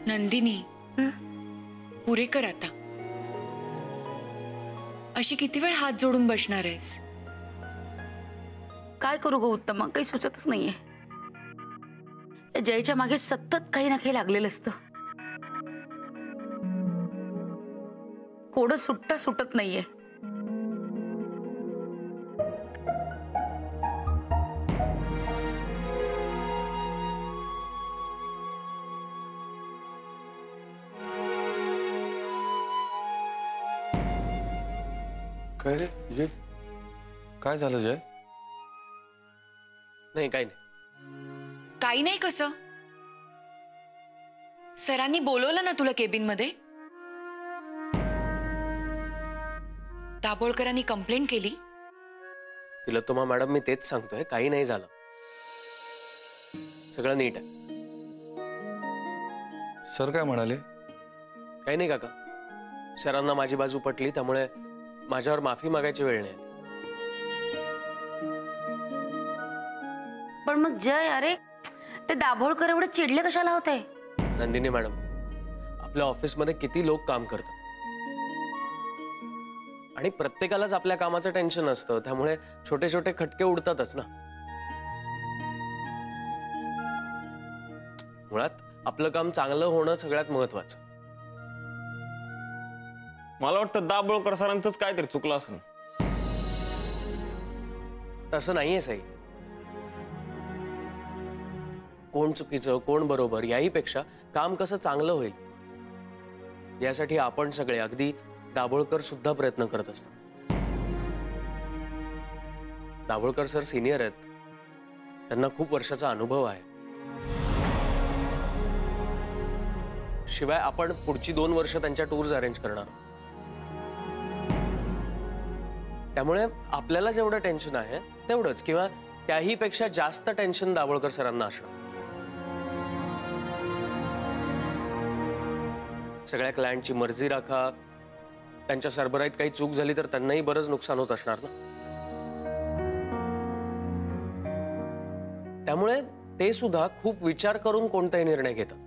नंदिनी, पुरे कर आता. अशी किती वेळ हात जोडून बसणार आहेस? काय करू गो उत्तमा, काही सुचतच नाहीये. जयच्या मागे सतत काही ना काही लागलेलं असतं. कोडं सुटत नाहीये. काय रे जय, काय झालं जय? नाही काही नाही. काही नाही कसं? सरांनी बोलवलं ना तुला केबिन मध्ये? दाभोळकरांनी कंप्लेंट केली? तिलोत्तमा मॅडम, मी तेच सांगतोय, काही नाही झालं, सगळं नीट आहे. सर काय म्हणाले? काही नाही काका, सरांना माझी बाजू पटली, त्यामुळे माझ्यावर माफी मागायची वेळ नाही. पण मग जय, अरे ते दाभोळकर एवढे चिडले कशाला होते? नंदिनी मॅडम, आपल्या ऑफिसमध्ये किती लोक काम करतात आणि प्रत्येकालाच आपल्या कामाचं टेन्शन असतं, त्यामुळे छोटे छोटे खटके उडतातच ना. मुळात आपलं काम चांगलं होणं सगळ्यात महत्वाचं. मला वाटतं दाभोळकर सरांचंच काहीतरी चुकलं असं. तसं नाहीये साई. कोण चुकीचं कोण बरोबर याही पेक्षा काम कसं चांगलं होईल यासाठी आपण सगळे, अगदी दाभोळकर सुद्धा प्रयत्न करत असतात. दाभोळकर सर सिनियर आहेत, त्यांना खूप वर्षाचा अनुभव आहे. शिवाय आपण पुढची 2 वर्ष त्यांच्या टूर्स अरेंज करणार. त्यामुळे आपल्याला जेवढं टेन्शन आहे तेवढंच किंवा त्याही पेक्षा जास्त टेन्शन दाभोळकर सरांना असणार. सगळ्या क्लायंटची मर्जी राखा, त्यांच्या सरबराईत काही चूक झाली तर त्यांनाही बरंच नुकसान होत असणार ना. त्यामुळे ते सुद्धा खूप विचार करून कोणताही निर्णय घेतात.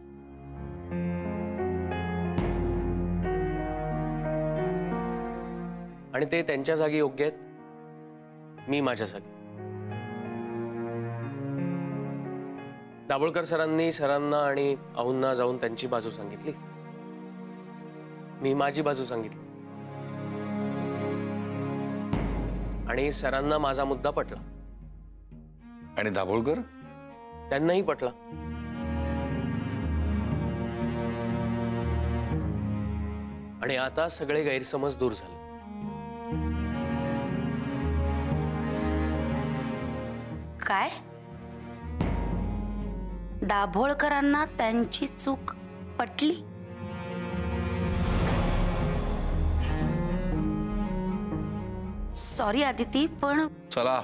आणि ते त्यांच्या जागी योग्य आहेत, मी माझ्या जागी. दाभोळकर सरांना आणि अहुंना जाऊन त्यांची बाजू सांगितली, मी माझी बाजू सांगितली आणि सरांना माझा मुद्दा पटला. आणि दाभोळकर? त्यांनाही पटला. आणि आता सगळे गैरसमज दूर झाले. काय? दाभोळकरांना त्यांची चूक पटली? सॉरी आदिती, पण चला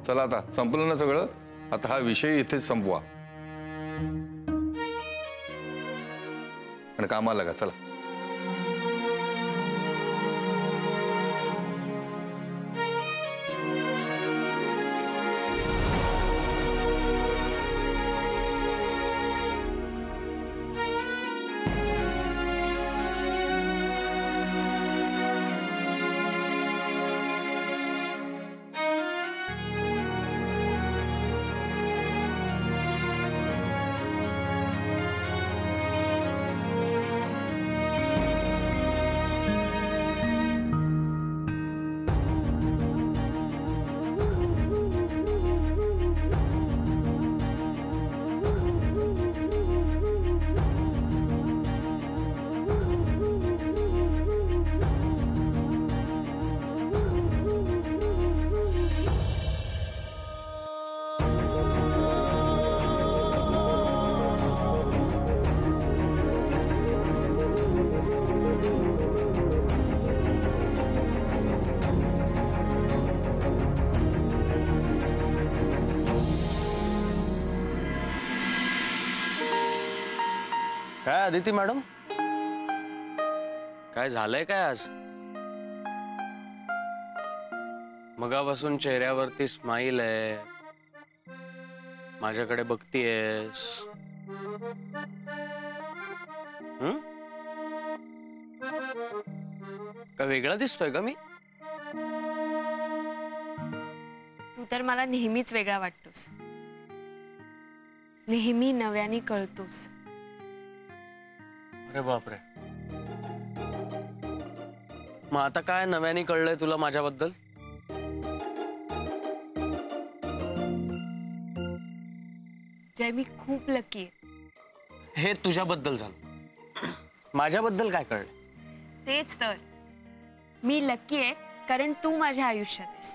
चला, आता संपलं ना सगळं. आता हा विषय इथेच संपवा आणि कामाला लागा. चला. काय आदिती मॅडम, काय झालंय काय आज? मगापासून चेहऱ्यावरती स्माइल आहे, माझ्याकडे बघतीयस? का वेगळा दिसतोय का मी? तू तर मला नेहमीच वेगळा वाटतोस, नेहमी नव्याने कळतोस. अरे बापरे, मग आता काय नव्याने कळलंय तुला माझ्याबद्दल? जय, मी खूप लकी आहे. हे तुझ्याबद्दल झालं, माझ्याबद्दल काय कळलं? तेच तर, मी लकी आहे कारण तू माझ्या आयुष्यात आहेस.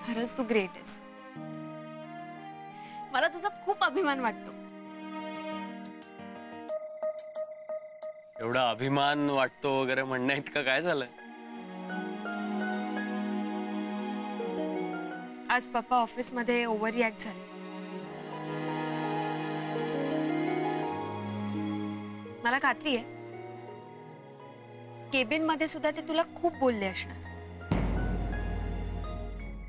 खरंच तू ग्रेट आहेस. मला तुझा खूप अभिमान वाटतो. एवढा अभिमान वाटतो वगैरे म्हणण्या इतकं काय झालंय? आज पप्पा ऑफिस मध्ये ओव्हर रिॲक्ट झाले. मला खात्री आहे केबिन मध्ये सुद्धा ते तुला खूप बोलले असणार.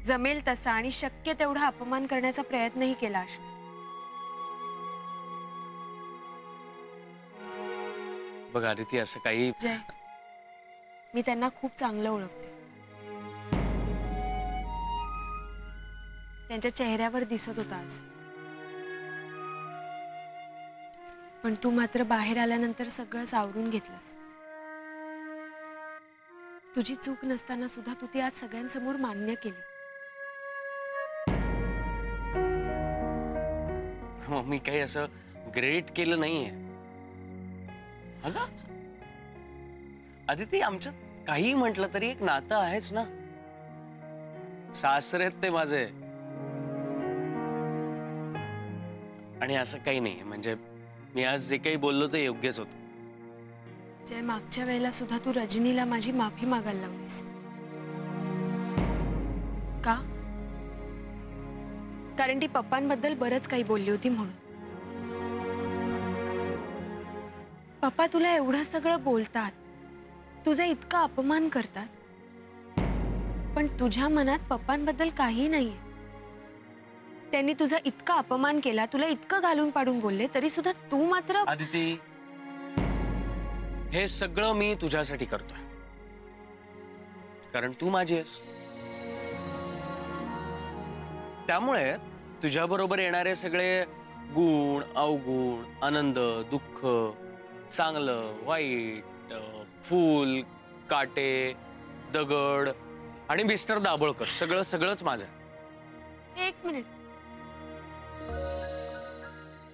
जमेल तसा आणि शक्य तेवढा अपमान करण्याचा प्रयत्नही केला असणार. बघ आदिती, असं काही जय, मी त्यांना खूप चांगलं ओळखते. त्यांच्या चेहऱ्यावर दिसत होता आज. पण तू मात्र बाहेर आल्यानंतर सगळं सावरून घेतलंस. तुझी चूक नसताना सुद्धा तू ती आज सगळ्यांसमोर मान्य केली. हो, मी काही असं ग्रेट केलं नाहीये. अगं आदिती, आमच्यात काही म्हटलं तरी एक नातं आहेच ना. सासरे ते माझे. आणि असं काही नाही, म्हणजे मी आज जे काही बोललो ते योग्यच होतं. जय, मागच्या वेळेला सुद्धा तू रजनीला माझी माफी मागायला लावलीस. का? कारण ती पप्पांबद्दल बरंच काही बोलली होती म्हणून. पप्पा तुला एवढं सगळं बोलतात, तुझा इतका अपमान करतात, पण तुझ्या मनात पप्पांबद्दल काही नाहीये. त्यांनी तुझा इतका अपमान केला, तुला इतकं घालून पाडून बोलले, तरी सुद्धा तू मात्र. आदिती, हे सगळं मी तुझ्यासाठी करतोय कारण तू माझी आहेस. त्यामुळे तुझ्या बरोबर येणारे सगळे गुण, अवगुण, आनंद, दुःख, चांगलं, वाईट, फूल, काटे, दगड आणि मिस्टर दाभोळकर सगळंच माझं. एक मिनिट,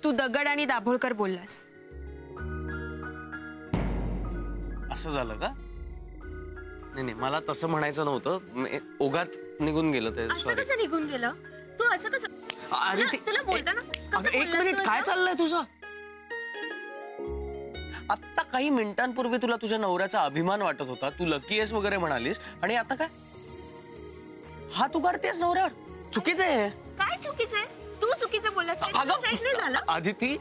तू दगड आणि दाभोळकर बोललास. असं झालं का? नाही, मला तसं म्हणायचं नव्हतं. ओघात निघून गेलं ते. सॉरी. कसं निघून गेलं? तू असं कसं? अरे तुला बोलताना अगं, एक मिनिट, काय चाललंय तुझं? आता काही मिनिटांपूर्वी तुला तुझ्या नवऱ्याचा अभिमान वाटत होता, तू लकी आहेस वगैरे म्हणालीस, आणि आता काय हात उगारतेस नवऱ्यावर? चुकीचं आहे. काय चुकीचं आहे? तू चुकीचं बोललास. अगं आदिती,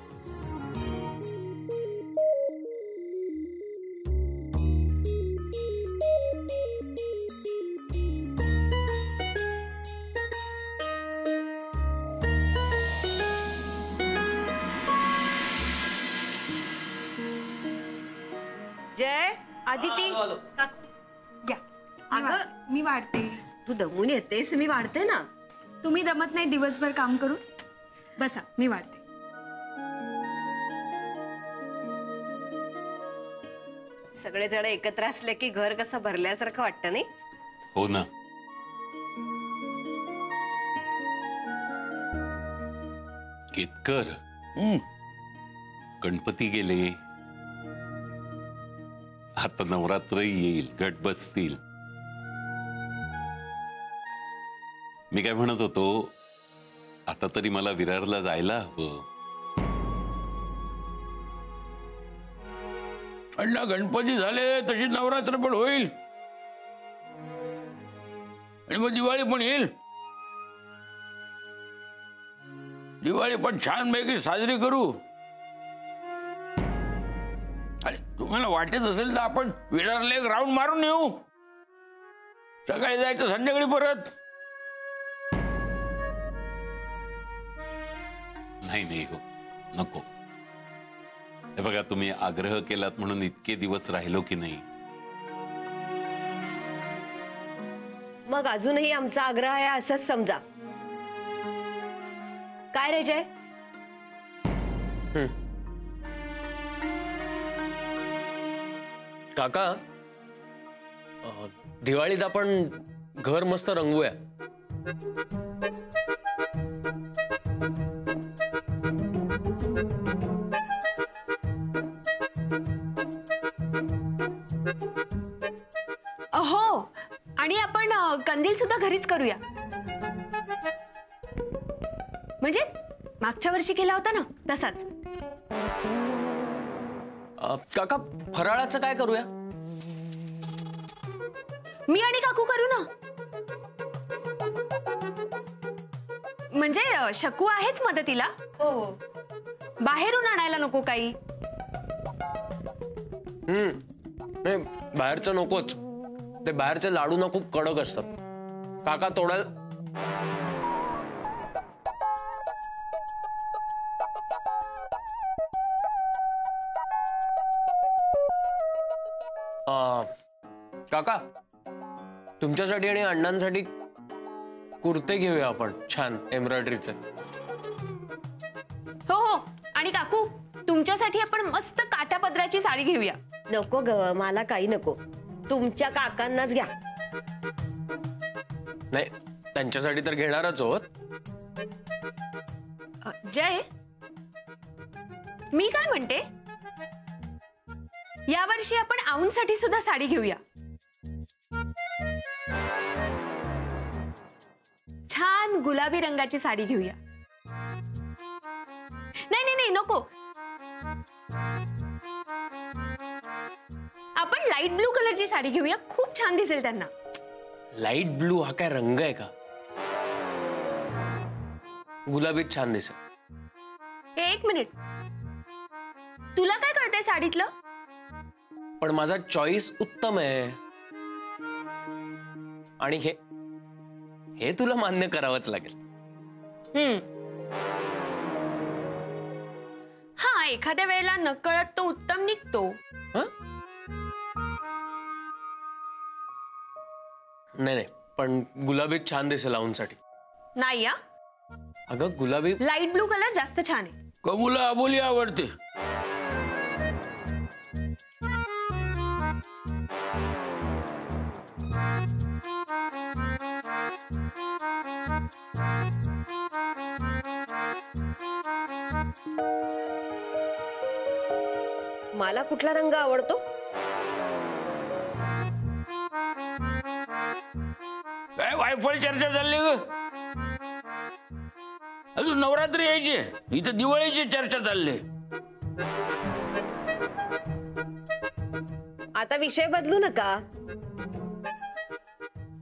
जय, आदिती, या, अगं मी वाढते. तू दमून येतेस, मी वाढते ना. तुम्ही दमत नाही दिवसभर काम करून? बसा, मी वाढते. सगळेजण एकत्र असले की घर कसं भरल्यासारखं वाटतं नाही? हो ना. केतकर, गणपती गेले, आता नवरात्र येईल, घट बसतील. मी काय म्हणत होतो, आता तरी मला विरारला जायला हवं. अण्णा, गणपती झाले तशी नवरात्र पण होईल आणि मग दिवाळी पण येईल. दिवाळी पण छानपैकी साजरी करू. आणि तुम्हाला वाटत असेल तर आपण विरारला एक राऊंड मारून येऊ. सकाळी जायचं, संध्याकाळी परत. नाही नाही हो, नको. हे बघा, तुम्ही आग्रह केलात म्हणून इतके दिवस राहिलो की नाही. मग अजूनही आमचा आग्रह आहे असंच समजा. काय रे जय? काका, दिवाळीत आपण घर मस्त रंगवूया. हो, आणि आपण कंदील सुद्धा घरीच करूया. म्हणजे मागच्या वर्षी केला होता ना तसाच. काका, फराळाचं काय करूया? मी आणि काकू करू ना. म्हणजे शकू आहेच मदतीला. हो. बाहेरून आणायला नको काही. नाही, बाहेरचं नकोच. ते बाहेरचे लाडू ना खूप कडक असतात. काका तोडायला काका, तुमच्यासाठी आणि अण्णांसाठी कुर्ते घेऊया आपण, छान एम्ब्रॉयडरीचे. हो हो, आणि काकू तुमच्यासाठी आपण मस्त काठापदराची साडी घेऊया. नको ग, मला काही नको. तुमच्या काकांनाच घ्या. नाही, त्यांच्यासाठी तर घेणारच आहोत. जय, मी काय म्हणते, यावर्षी आपण आऊंसाठी सुद्धा साडी घेऊया. छान गुलाबी रंगाची साडी घेऊया. नाही नाही नाही, नको. आपण लाईट ब्लू कलरची साडी घेऊया, खूप छान दिसेल त्यांना. लाईट ब्लू हा काय रंग आहे का? गुलाबीत छान दिसेल. एक मिनिट, तुला काय कळतंय साडीतलं? पण माझा चॉईस उत्तम आहे, आणि हे तुला मान्य करावंच लागेल. हा, एखाद्या वेळेला नकळत तो उत्तम निघतो. नाही नाही, पण गुलाबीत छान दिसेल आऊंसाठी. नाही या, अगं गुलाबी. लाईट ब्लू कलर जास्त छान आहे. कबूला अबोली आवडते. मला कुठला रंग आवडतो? काय वायफळ चर्चा चालली ग? अजून नवरात्री यायची, इथं दिवाळीची चर्चा चालली. आता विषय बदलू नका.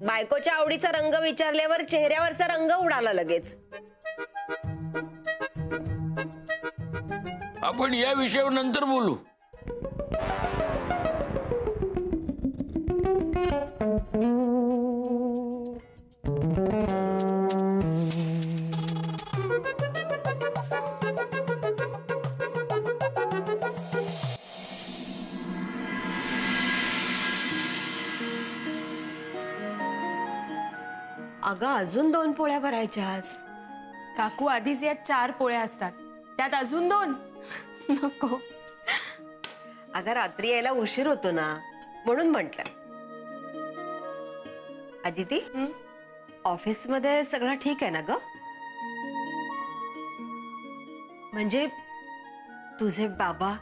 बायकोच्या आवडीचा रंग विचारल्यावर चेहऱ्यावरचा रंग उडाला लगेच. आपण या विषयावर नंतर बोलू. अगं, अजून 2 पोळ्या भरायच्यास. काकू, आधीच यात 4 पोळ्या असतात, त्यात अजून 2 नको. अगं, रात्री यायला उशीर होतो ना, म्हणून म्हटलं. अदिती, ऑफिसमध्ये सगळं ठीक आहे ना ग? म्हणजे तुझे बाबा?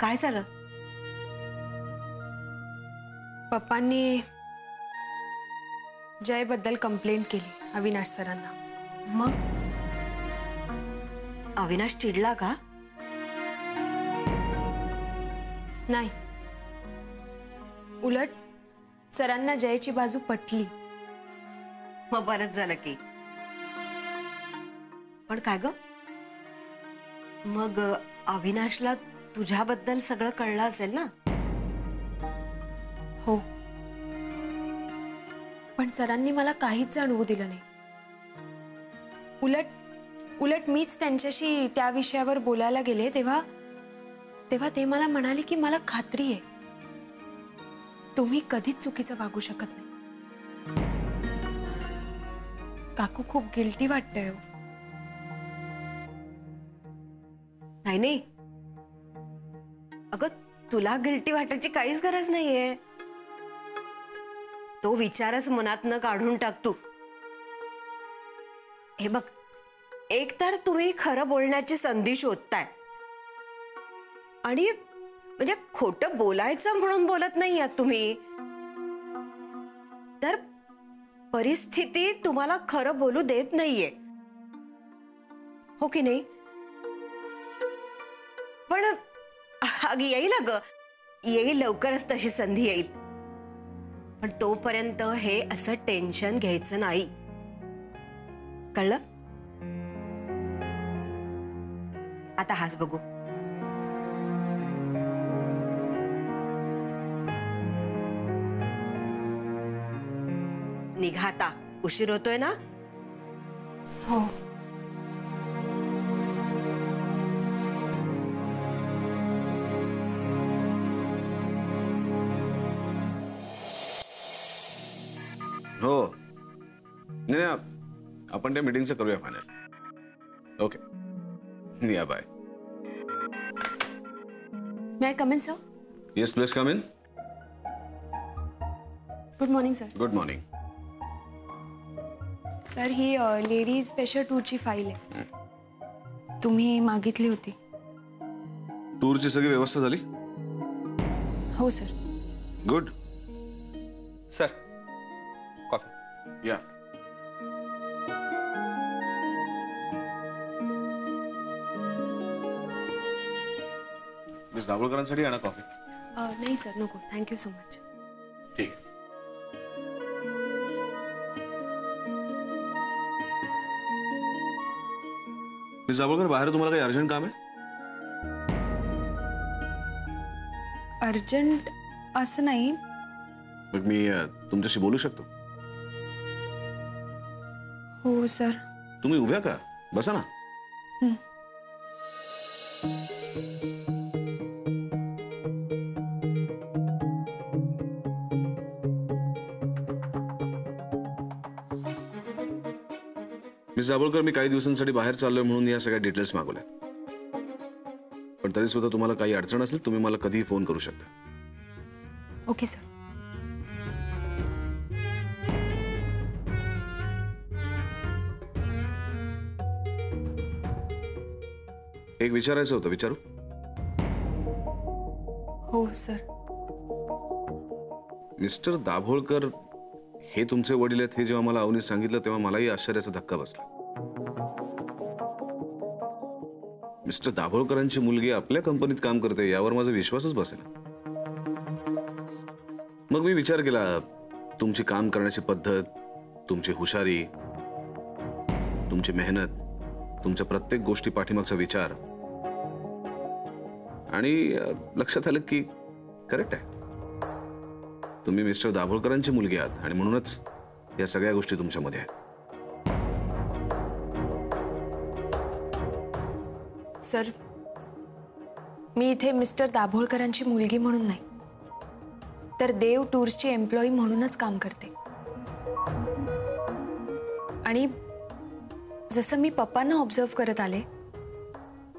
काय झालं? पप्पांनी जय बद्दल कंप्लेंट केली अविनाश सरांना. मग अविनाश चिडला का? नाही, उलट सरांना जयची बाजू पटली. मग बरंच झालं की. पण काय ग, मग अविनाशला तुझ्याबद्दल सगळं कळलं असेल ना? हो, पण पण सरांनी मला काहीच जाणवू दिलं नाही. उलट मीच त्यांच्याशी त्या विषयावर बोलायला गेले तेव्हा ते मला म्हणाले की मला खात्री आहे तुम्ही कधीच चुकीचं वागू शकत नाही. काकू खूप गिल्टी वाटतंय हो. नाही अगं, तुला गिल्टी वाटायची काहीच गरज नाहीये. तो विचारच मनात न काढून टाक तू. हे बघ, एक तर तुम्ही खरं बोलण्याची संधी शोधताय आणि म्हणजे खोटं बोलायचं म्हणून बोलत नाही आहात तुम्ही, तर परिस्थिती तुम्हाला खरं बोलू देत नाहीये, हो की नाही? पण येईल ग, येईल लवकरच तशी संधी येईल. पण तोपर्यंत हे असं टेन्शन घ्यायचं नाही, कळलं? आता हाच बघू. निघा आता, उशीर होतोय ना. हो. हो नाही, आपण त्या मीटिंगचं करूया final. Okay yeah, bye. May I come in sir? Yes please come in. Good morning sir. Good morning. Sir, ही लेडीज स्पेशल टूरची फाईल आहे, तुम्ही मागितली होती. टूरची सगळी व्यवस्था झाली? हो सर. गुड. Sir, coffee. या. मिस दाभोळकरांसाठी आणा कॉफी. नाही सर, नको, थँक्यू सो मच. ठीक आहे. मिस दाभोळकर, बाहेर तुम्हाला काही अर्जंट काम आहे? अर्जंट असं नाही. मग मी तुमच्याशी बोलू शकतो? हो सर. तुम्ही उभ्या का? बसा ना. मिस दाभोळकर, मी काही दिवसांसाठी बाहेर चाललोय म्हणून या सगळ्या डिटेल्स मागवल्या. पण तरी सुद्धा तुम्हाला काही अडचण असेल तुम्ही मला कधीही फोन करू शकता. Okay sir. एक विचारायचं होतं, विचारू? हो सर. मिस्टर दाभोळकर हे तुमचे वडील आहेत हे जेव्हा मला अवनीत सांगितलं तेव्हा मलाही आश्चर्याचा धक्का बसला. मिस्टर दाभोळकरांची मुलगी आपल्या कंपनीत काम करते यावर माझा विश्वासच बसेना. मग मी विचार केला, तुमची काम करण्याची पद्धत, तुमची हुशारी, तुमची मेहनत, तुमच्या प्रत्येक गोष्टी पाठीमागचा विचार, आणि लक्षात आलं की करेक्ट आहे, तुम्ही मिस्टर दाभोळकरांची मुलगी आहात आणि म्हणूनच या सगळ्या गोष्टी तुमच्यामध्ये आहेत. सर, मी इथे मिस्टर दाभोळकरांची मुलगी म्हणून नाही, तर देव टूर्सची एम्प्लॉई म्हणूनच काम करते. आणि जसं मी पप्पांना ऑब्झर्व करत आले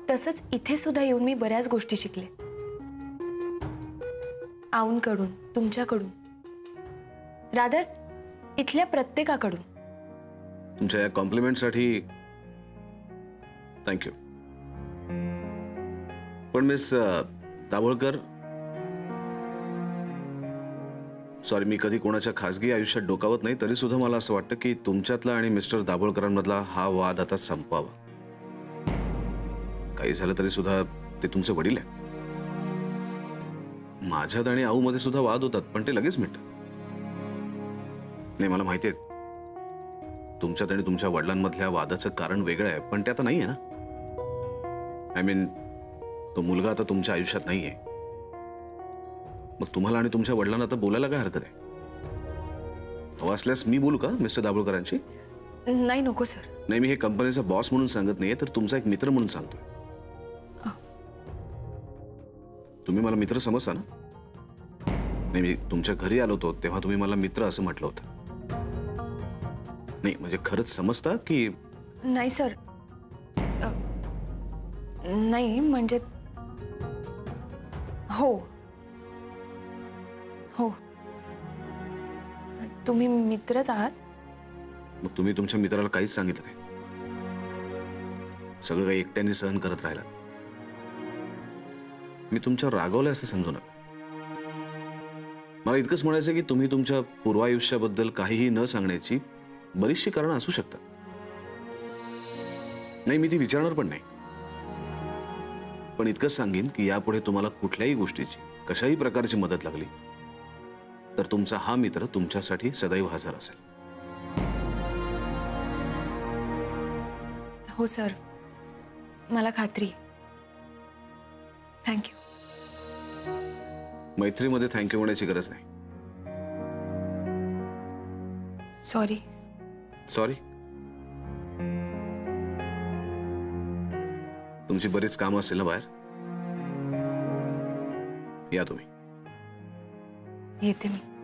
तसंच इथे सुद्धा येऊन मी बऱ्याच गोष्टी शिकले, आऊंकडून, तुमच्याकडून, रादर इथल्या प्रत्येकाकडून. तुमच्या या कॉम्प्लिमेंटसाठी थँक्यू. पण मिस दाभोळकर, सॉरी, मी कधी कोणाच्या खासगी आयुष्यात डोकावत नाही, तरी सुद्धा मला असं वाटतं की तुमच्यातला आणि मिस्टर दाभोळकरांमधला हा वाद आता संपवावा. काही झालं तरी सुद्धा ते तुमचे वडील आहे. माझ्यात आणि आऊ मध्ये सुद्धा वाद होतात पण ते लगेच मिटतात. नाही, मला माहिती आहे तुमच्यात आणि तुमच्या वडिलांमधल्या वादाचं कारण वेगळं आहे, पण ते आता नाही आहे ना. आय मीन, तो मुलगा आता तुमच्या आयुष्यात नाहीये. मग तुम्हाला आणि तुमच्या वडिलांना आता बोलायला काय हरकत आहे? हवं असल्यास मी बोलू का मिस्टर दाभोळकरांशी? नाही नको सर. नाही, मी हे कंपनीचा बॉस म्हणून सांगत नाहीये, तर तुमचा एक मित्र म्हणून सांगतोय. तुम्ही मला मित्र समजता ना? नाही, मी तुमच्या घरी आलो होतो तेव्हा तुम्ही मला मित्र असं म्हटलं होतं. नाही म्हणजे खरंच समजता की? नाही सर. नाही म्हणजे हो हो, तुम्ही मित्रच आहात. मग तुम्ही तुमच्या मित्राला काहीच सांगितलं नाही? सगळं काही एकट्याने सहन करत राहिला? मी तुमच्यावर रागवलंय असं समजू नका. मला इतकंच म्हणायचं की तुम्ही तुमच्या पूर्वायुष्याबद्दल काहीही न सांगण्याची बरीचशी कारणं असू शकतात. नाही, मी ती विचारणार पण नाही. पण इतकंच सांगेन की यापुढे तुम्हाला कुठल्याही गोष्टीची कशाही प्रकारची मदत लागली तर तुमचा हा मित्र तुमच्यासाठी सदैव हजर असेल. हो सर, मला खात्री. थँक्यू. मैत्रीमध्ये थँक्यू म्हणायची गरज नाही. सॉरी. सॉरी? तुमची बरीच कामं असेल ना बाहेर. या तुम्ही. येते मी.